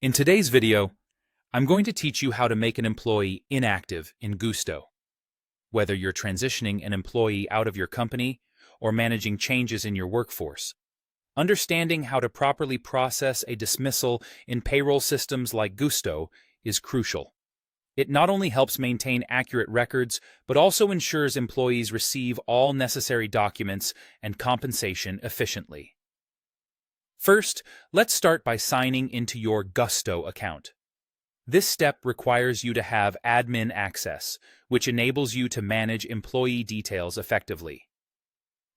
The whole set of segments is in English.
In today's video, I'm going to teach you how to make an employee inactive in Gusto. Whether you're transitioning an employee out of your company or managing changes in your workforce, understanding how to properly process a dismissal in payroll systems like Gusto is crucial. It not only helps maintain accurate records, but also ensures employees receive all necessary documents and compensation efficiently. First, let's start by signing into your Gusto account. This step requires you to have admin access, which enables you to manage employee details effectively.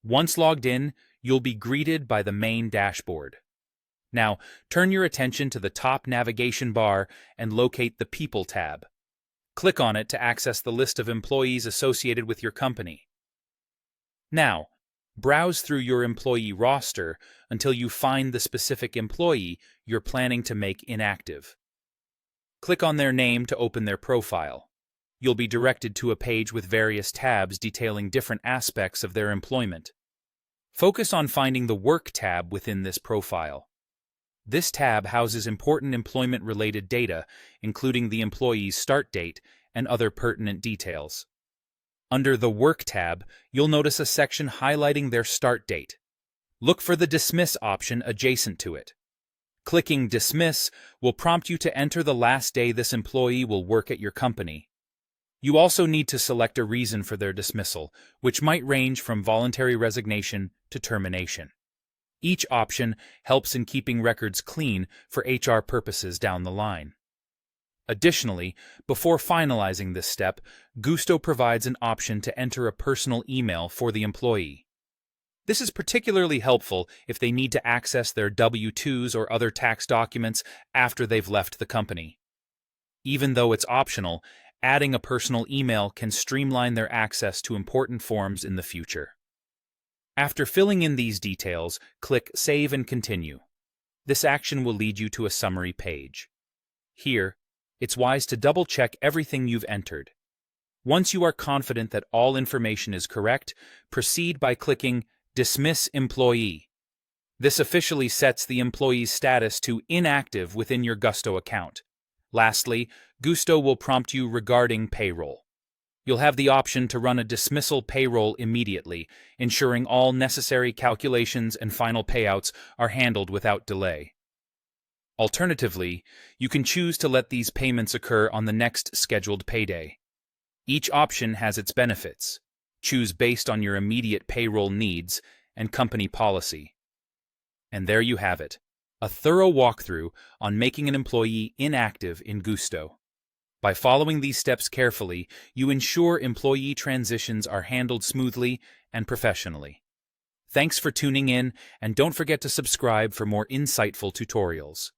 Once logged in, you'll be greeted by the main dashboard. Now, turn your attention to the top navigation bar and locate the People tab. Click on it to access the list of employees associated with your company. Now, browse through your employee roster until you find the specific employee you're planning to make inactive. Click on their name to open their profile. You'll be directed to a page with various tabs detailing different aspects of their employment. Focus on finding the Work tab within this profile. This tab houses important employment-related data, including the employee's start date and other pertinent details. Under the Work tab, you'll notice a section highlighting their start date. Look for the Dismiss option adjacent to it. Clicking Dismiss will prompt you to enter the last day this employee will work at your company. You also need to select a reason for their dismissal, which might range from voluntary resignation to termination. Each option helps in keeping records clean for HR purposes down the line. Additionally, before finalizing this step, Gusto provides an option to enter a personal email for the employee. This is particularly helpful if they need to access their W-2s or other tax documents after they've left the company. Even though it's optional, adding a personal email can streamline their access to important forms in the future. After filling in these details, click Save and Continue. This action will lead you to a summary page. Here, it's wise to double-check everything you've entered. Once you are confident that all information is correct, proceed by clicking Dismiss Employee. This officially sets the employee's status to inactive within your Gusto account. Lastly, Gusto will prompt you regarding payroll. You'll have the option to run a dismissal payroll immediately, ensuring all necessary calculations and final payouts are handled without delay. Alternatively, you can choose to let these payments occur on the next scheduled payday. Each option has its benefits. Choose based on your immediate payroll needs and company policy. And there you have it, a thorough walkthrough on making an employee inactive in Gusto. By following these steps carefully, you ensure employee transitions are handled smoothly and professionally. Thanks for tuning in, and don't forget to subscribe for more insightful tutorials.